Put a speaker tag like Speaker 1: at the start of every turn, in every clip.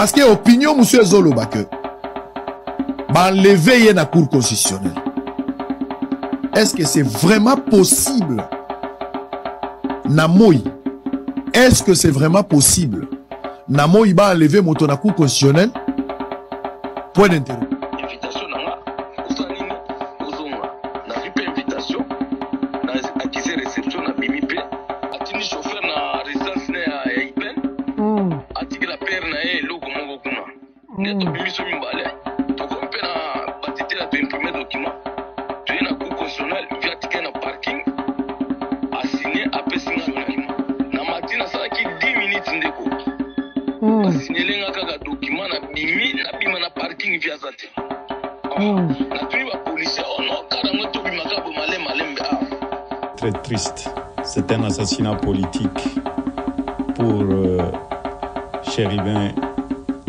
Speaker 1: Parce que opinion monsieur Zoloba que enlever la cour constitutionnelle. Est-ce que c'est vraiment possible? Namoy, est-ce que c'est vraiment possible? Namoy va enlever mon la cour constitutionnelle? Point d'intérêt.
Speaker 2: Invitation nanga, usanini, uzonga. Na vipe invitation, na akize réception na bimipe, atini chauffeur na résidence na Ipen, atiki la père na ye logo mongo kuna. Neto bimiso mimbale, to kompe na batite la to imprimer document, to ye na cour constitutionnelle, via tike na parking, a signé après signé document. Na matina ça qui 10 minutes ndeko. Signé lenga kaka document na bimi na bima na parking via zate.
Speaker 3: Très triste. C'est un assassinat politique pour Chérubin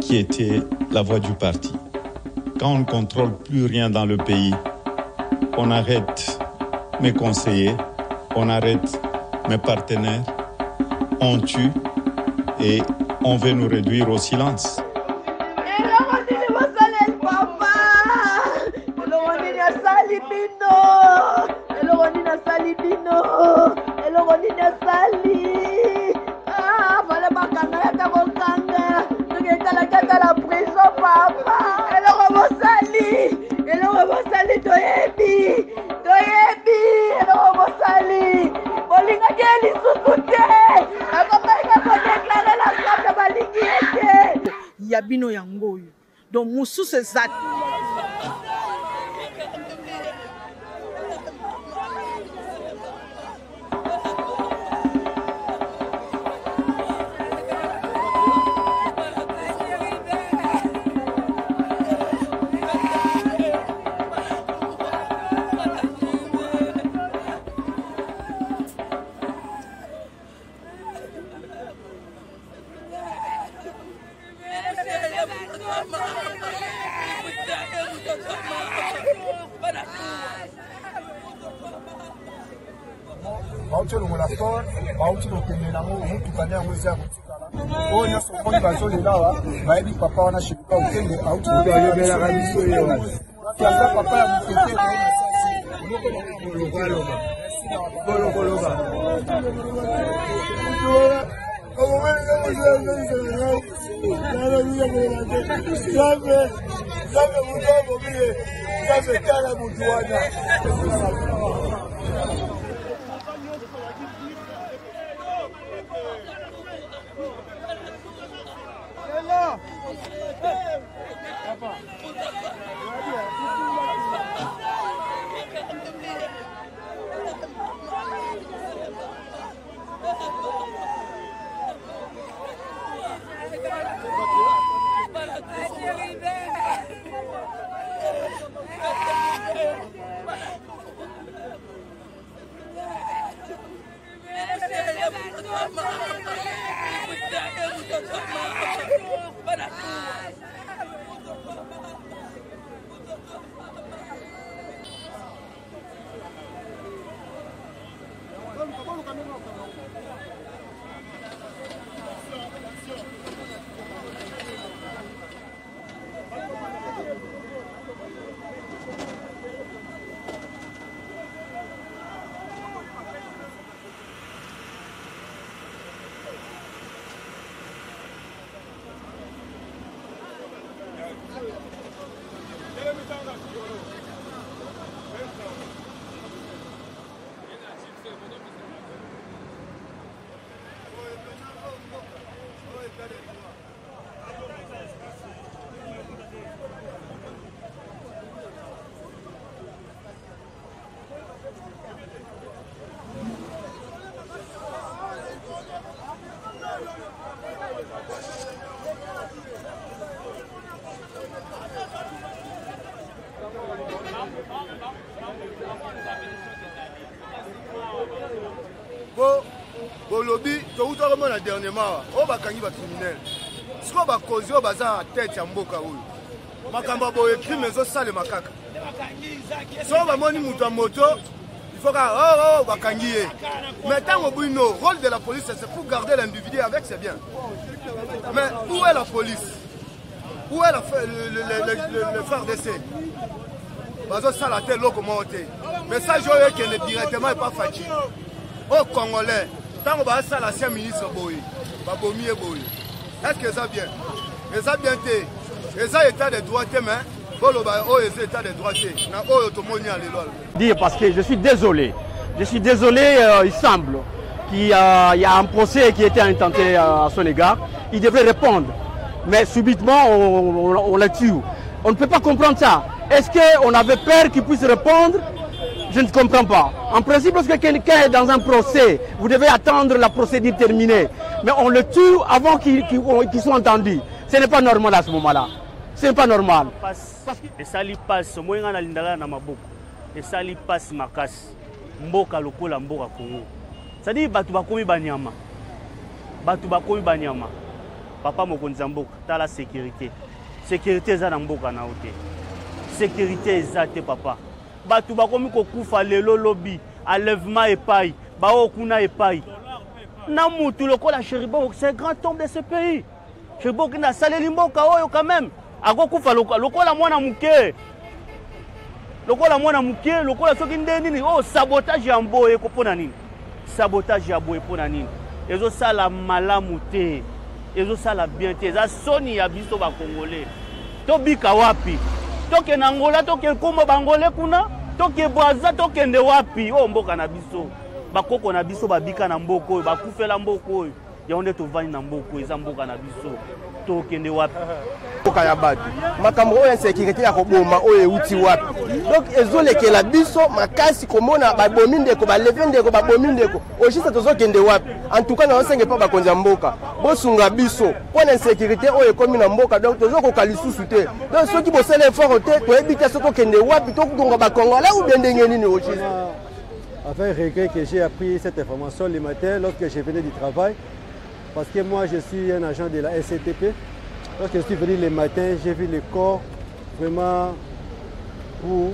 Speaker 3: qui était la voix du parti. Quand on ne contrôle plus rien dans le pays, on arrête mes conseillers, on arrête mes partenaires, on tue et on veut nous réduire au silence.
Speaker 4: Yabino yangoyo donc musu c'est ça.
Speaker 5: Bolobi, to uto kama na dernièrement, o bakangi ba criminel. Siko ba cause o baza en tête ya mboka oyo. Makamba bo écrit mezo sale makaka. So ba moni mutu moto, il faut que bakangi ye. Maintenant au no, rôle de la police c'est pour garder l'individu avec c'est bien. Mais où est la police? Où est le frère d'essai? Ça la tête l'eau comment on message qui est directement et pas fatigué. Au Congolais, tant qu'on va ça l'ancien ministre Boy, Babomi et Boy. Est-ce que ça vient? Et ça bien été. Et ça état de droit mais état de droit
Speaker 6: dire parce que je suis désolé. Je suis désolé, il semble qu'il y a un procès qui était intenté à son égard. Il devrait répondre. Mais subitement, on la tue. On ne peut pas comprendre ça. Est-ce qu'on avait peur qu'il puisse répondre? Je ne comprends pas. En principe, lorsque quelqu'un est dans un procès, vous devez attendre la procédure terminée. Mais on le tue avant qu'il soit entendu. Ce n'est pas normal à ce moment-là. Ce n'est pas normal.
Speaker 7: Et ça lui passe. Moi, je suis dans et ça lui passe ma casse. Mboka lokola mboka Congo. C'est-à-dire batu bakomi banyama. Batu bakomi banyama. Papa mokonzi mboka tala sécurité. Sécurité za na mboka na ote. Sécurité ezate papa. Batu bakomi kokufa lelo lobi, enlèvement epai, bao kuna epai. Na mutu lokola Cheribo, c'est un grand homme de ce pays. Cheribo qui na saleli mboka oyo quand même. Ako kufa lokola mwana muke. Lokola mwana muke, lokola soki ndeni oh sabotage ya mboye ko pona nini? Sabotage ya boye pona nini? Ezo sala malamu te. Ezo sala bien te. Za soni ya biso ba Congolais. To bika wapi? Toke na Angola, toke Kombo bangole kuna, toke Brazza, toke nde wapi? Oh mboka na biso. Bakoko na biso babika na mboko, bakufela mboko. Ya onde to vani na mboko, eza mboka na biso. Toke nde wapi?
Speaker 8: Mboka ya batu. Makambo oyo insécurité ya koboma oyo euti wapi? Donc ezolekela biso makasi komona babomi ndeko baleve ndeko babomi ndeko. Ojisa tozokende wapi? En tout cas na osenge pa bakonzi ya mboka. Bosunga biso pona insécurité oyo ekomi na mboka donc tozoko lisusu te. Donc soki bosele effort te to ebita soko kende wapi to konga ba Congolais ou bien ndenge nini ojisa?
Speaker 9: Avec regret que j'ai appris cette information le matin lorsque je venais du travail. Parce que moi je suis un agent de la SCTP. Lorsque je suis venu le matin, j'ai vu les corps vraiment. Pour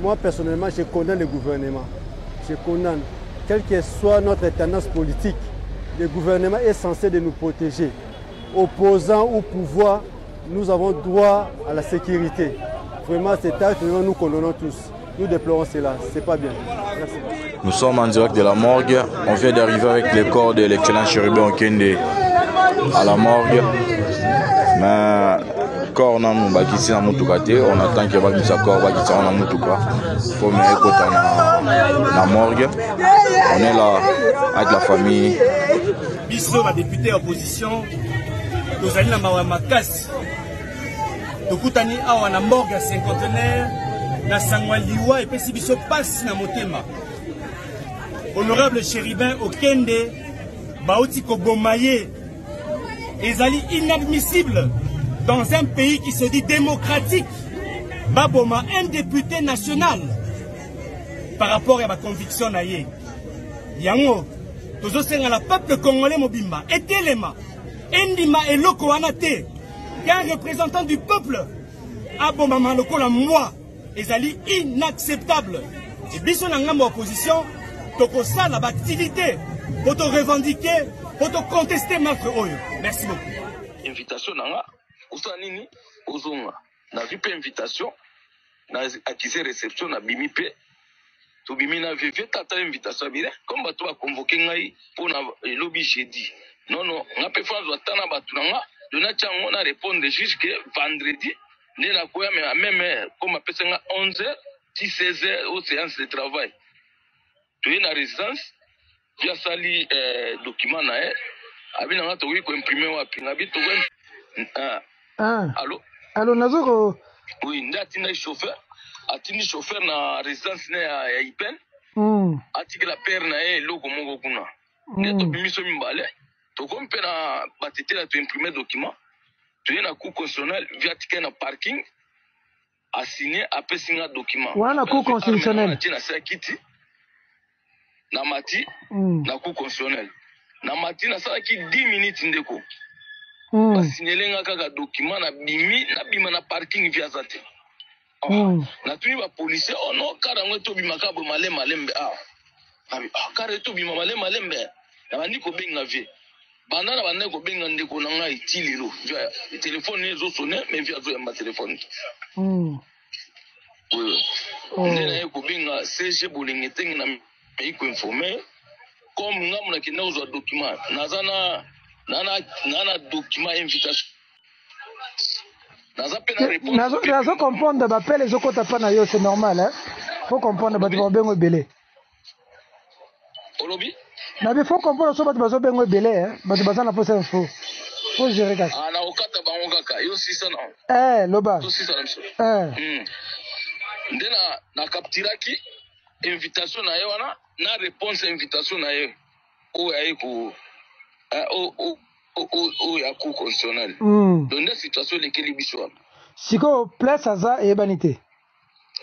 Speaker 9: moi personnellement, je condamne le gouvernement. Je condamne, quelle que soit notre tendance politique, le gouvernement est censé de nous protéger. Opposants au pouvoir, nous avons droit à la sécurité. Vraiment, cet acte, nous condamnons tous. Nous déplorons cela, c'est pas bien. Merci.
Speaker 10: Nous sommes en direct de la morgue. On vient d'arriver avec les corps de l'excellent Chérubin Okende à la morgue. Mais corps na nous bakisi na mutuka te, on attend que bakisa corps bakisa na mutuka. Faut me écouter na morgue. On est là avec la famille.
Speaker 11: Biso la députée opposition tozali na mawa makasi. Tokutani awa na morgue cinquantenaire na sangwa liwa et pesi biso passe na motema. Honorable Chérubin Okende baoti kobomaye ezali inadmissible dans un pays qui se dit démocratique. Baboma un député national par rapport à ma conviction naïe. Yango tozo senga la peuple congolais mobimba etelema endima eloko wanate un représentant du peuple aboma maloko la moi ezali inacceptable. Et biso na ngambo opposition toko sala ba activité pour te revendiquer, pour te contester maître oyo. Merci beaucoup.
Speaker 2: Invitation nanga usana nini ozonga na vipe invitation na akize réception na bimi pe to bimi na vive tata invitation bire comme bato ba convoquer ngai pour na lobby jeudi non nga pe fa zo tana batu nanga dona chango na répondre jusque vendredi ne na koya même comme apesa nga 11h 16h au séance de travail to na résidence via sali document na abi nanga to ko imprimer wapi ngabi to
Speaker 12: Allô Nazoko.
Speaker 2: Oui, ndati na chauffeur. Atini chauffeur na résidence na ya Ipen. Atiki la père na loko moko kuna. Neto bimiso mimbale. To kompe na batete la to imprimer document. To na cour constitutionnel via ticket na parking. A signer a pesinga document.
Speaker 12: Wana cour constitutionnel.
Speaker 2: Na sakiti. Na mati na cour constitutionnel. Na mati na saki 10 minutes ndeko. Basignelenga kaka document na bima na parking via zate. Na tuni ba policier ono karango to bima ka bo malembe kare to bima malembe na bandi ko benga vie Banda na banda ko benga ndeko na ngai tilelo. Via téléphone nezo sonner mais via zo yamba téléphone. Oui. Ndena ko benga CG bolingete na iko informer comme ngamu na kinao zo document. Nazana nana document invitation.
Speaker 12: Nazo comprendre bappel les okota pa na yo c'est normal hein. Faut comprendre batu ba bengo belé.
Speaker 2: Olobi?
Speaker 12: Na be faut comprendre so batu ba bengo belé hein. Batu ba na fausse info. Faut gérer ça.
Speaker 2: Ah na okata bango kaka yo sisa na.
Speaker 12: Loba.
Speaker 2: To sisa na. Ndena na kaptiraki invitation na yo na réponse invitation na yo. O aiko ya cour constitutionnelle. Dans des situations lesquelles biswa.
Speaker 12: Siko place aza ebanité.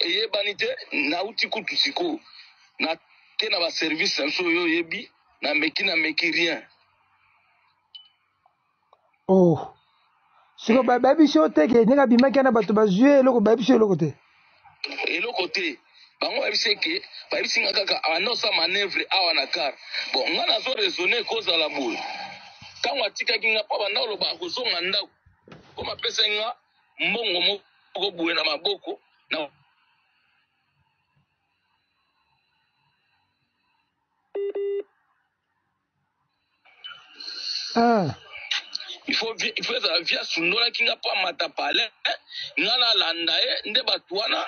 Speaker 2: Ebanité na uti kutu siko na tena ba service sanso yo yebi na meki rien.
Speaker 12: Siko ba biso te ke ninga bimaki na bato ba jouer eloko ba biso eloko te.
Speaker 2: Eloko te. Bango babiseke babisinga kaka anosa manœuvre awa na car. Bon ngana zo raisonner cause la boule. Quand on a tika kinga pa banda lo ba kozonga ndako ko mapesa nga mbongo moko buwe na maboko na il faut via sundola kinga pa matapale ngala landa nde batwana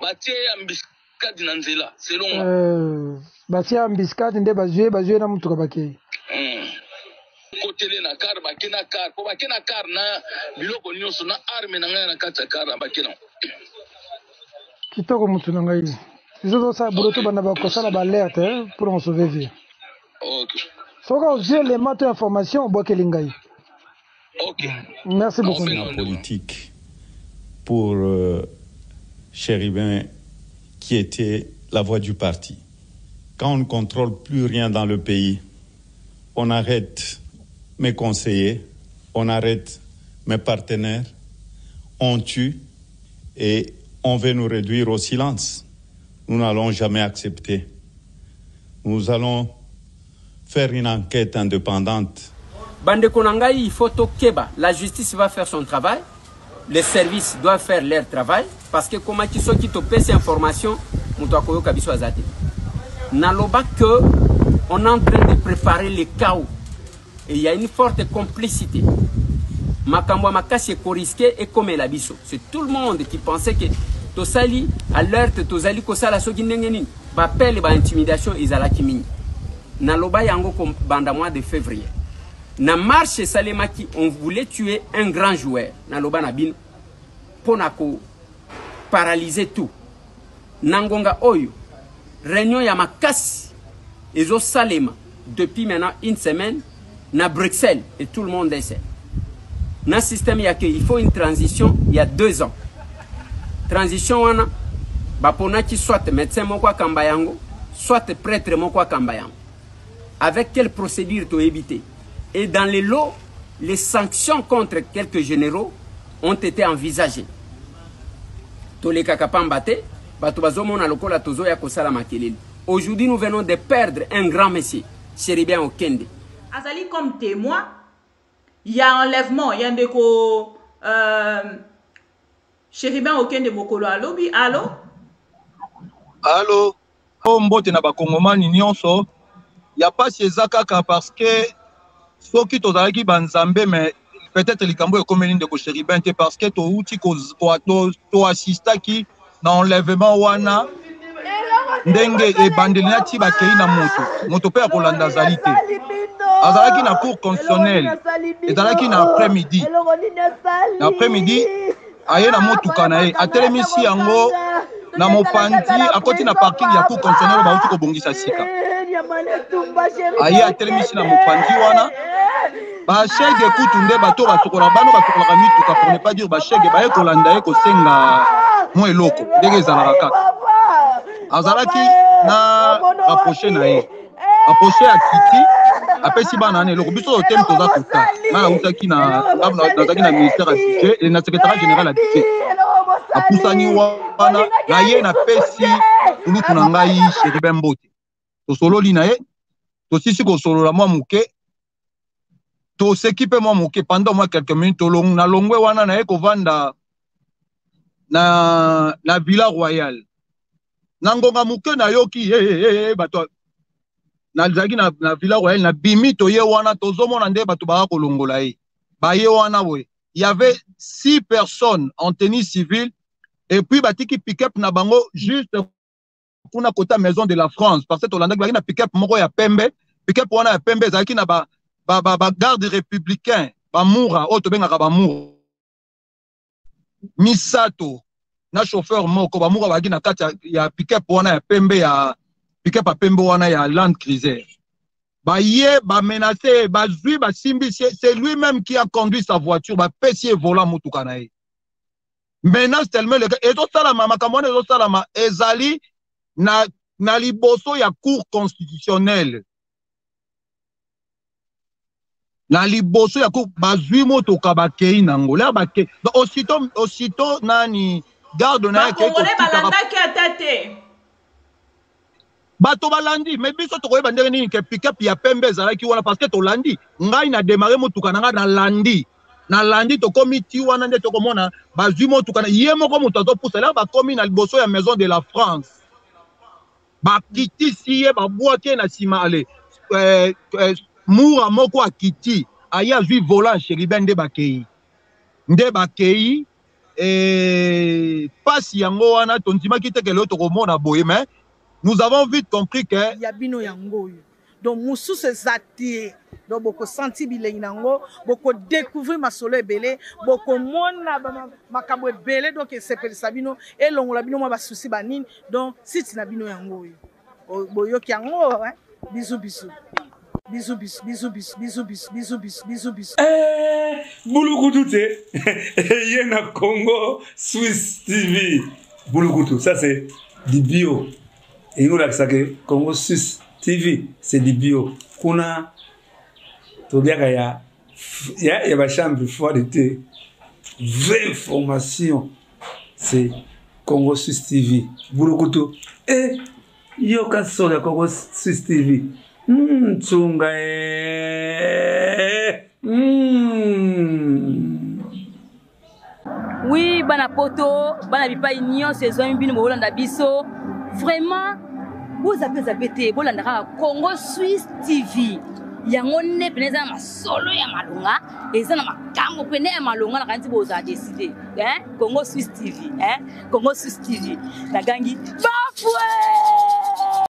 Speaker 2: batie ambis kadi na nzela selon moi
Speaker 12: batia ambiscade nde bazue na mutuka bakei
Speaker 2: kotele na car bakena car po bakena car na biloko nyonso na arme na ngai na kati ya car bakena
Speaker 12: kitoko mutu na ngai izo ça buloto bana bakosala ba alerte pour en sauver vie.
Speaker 2: OK.
Speaker 12: Soka aux les mato information bokeli ngai.
Speaker 2: OK.
Speaker 12: Merci beaucoup.
Speaker 3: La politique pour Chéribin qui était la voix du parti. Quand on ne contrôle plus rien dans le pays, on arrête mes conseillers, on arrête mes partenaires, on tue et on veut nous réduire au silence. Nous n'allons jamais accepter. Nous allons faire une enquête indépendante.
Speaker 13: Bande Konangai, il faut Tokeba. La justice va faire son travail. Les services doivent faire leur travail. Parce que comme tu sais qui te paie ces informations, Naloba que on est en train de préparer le chaos. Et il y a une forte complicité. Makambo Makasi est risqué et comme el abisso. C'est tout le monde qui pensait que Tosali alerte Tosali Kosala Soki Nengeni. Bapel ba intimidation Izala Kimini. Naloba yango comme banda mois de février. Na marche Salemaki, on voulait tuer un grand joueur. Naloba Nabin. Ponako paralyser tout. Nangonga Oyo. Réunion ya Makasi. Ezo Salema. Depuis maintenant une semaine. Na Bruxelles. Et tout le monde essaie. Dans le système, il faut une transition il y a 2 ans. Transition, soit médecin, soit prêtre, avec quelle procédure tu éviter. Et dans les lots, les sanctions contre quelques généraux ont été envisagées. Aujourd'hui, nous venons de perdre un grand monsieur, Chéribin Okende.
Speaker 14: Azali comme témoin. Il y a enlèvement, il y a un déco Chéribin Okende Mokolo alobi, allô?
Speaker 15: Allô? Oh mbote na bakongomani nyonso. Il y a pas ces akaka parce que ceux qui tozalaki banzambe mais peut-être likambo ekomeli ndeko Chéribin te parce que to uti to assistaki na enlèvement wana ndenge ebandeli nati bakei na moto pe akolanda zalité. Azalaki na cour constitutionnelle. Ezalaki na après-midi. L'après-midi, aye na motuka na ye. Atelemisi yango na mopandi akoti na parking ya cour constitutionnelle ba uti ko bongisa sika. Aye atelemisi na mopandi wana. Ba chege kutu nde bato basokola bano basokola mituka pour ne pas dire ba chege ba ye kolanda ye ko senga mo eloko. Ndenge ezalaka kaka. Azalaki na rapprocher na ye. Approcher à Kiti. Après si bana ne loko biso thème toza kuta na utaki na ministère du budget et na secrétaire général du budget apusani wana na ye na pesi ulutu na ngai Chérubin Mbote tosololi na ye tosisi kosolola mwa moke tosekipe mwa moke pendant moi quelques minutes na longwe wana na ye kovanda na Villa Royale na ngonga moke na yoki bato na zaki na Villa Royale na bimi to ye wana tozomona nde bato baka kolongola ye ba ye wana we il y avait 6 personnes en tenue civile et puis batiki pick-up na bango juste pour na côté maison de la France parce que tolanda baki na pick-up moko ya pembe pick-up wana ya pembe zaki na ba garde républicain ba moura o to benga ba moura misato na chauffeur moko ba moura baki na kati ya pick-up wana ya pembe ya pick-up a pembe wana ya Land Cruiser ba ye ba menacé ba zui ba simbi c'est lui-même qui a conduit sa voiture ba pesier volant mutuka na ye menace tellement le et tout ça la makamone tout ça la ezali na liboso ya cour constitutionnelle na liboso ya cour bazui motoka bakei nango la bake aussitôt nani garde na ke ko
Speaker 14: balanda ke atate
Speaker 15: bato balandi mais biso to koyeba ndenge nini ke pick-up ya pembe ezalaki wana parce que tolandi ngai na démarrer motuka na nga na landi to komi ti wana nde to komona bazui motuka na ye moko moto azopusa la bakomi na liboso ya maison de la France bakiti si ye babwaki na nsima ale mura moko akiti aye azwi volant Chérubin nde bakei pasi yango wana tondimaki te ke lelo tokomona boye mais nous avons vite compris que
Speaker 4: yabino yango donc mususu ezati donc boko senti bilengi nango boko découvrir masolo ebele boko mona makambo ebele donc esepelisa bino elongola bino mwa basusi banini donc site na bino yango boyoki yango bisous
Speaker 16: Bulukutu te yena Congo Suisse TV Bulukutu ça c'est du bio et nous là que Congo Suisse TV c'est du bio kuna tobiaka ya ba chambre froide de thé vraie information c'est Congo Suisse TV Bulukutu et yo kaso ya Congo Suisse TV tsunga
Speaker 17: Oui, bana poto, bana bipa union saison bino bolanda biso. Vraiment, vous avez été bolanda Congo Suisse TV. Yango ne peneza masolo ya malunga, eza na makambo pene ya malunga na kanti boza décider. Congo Suisse TV, Congo Suisse TV. La gangi bafoué.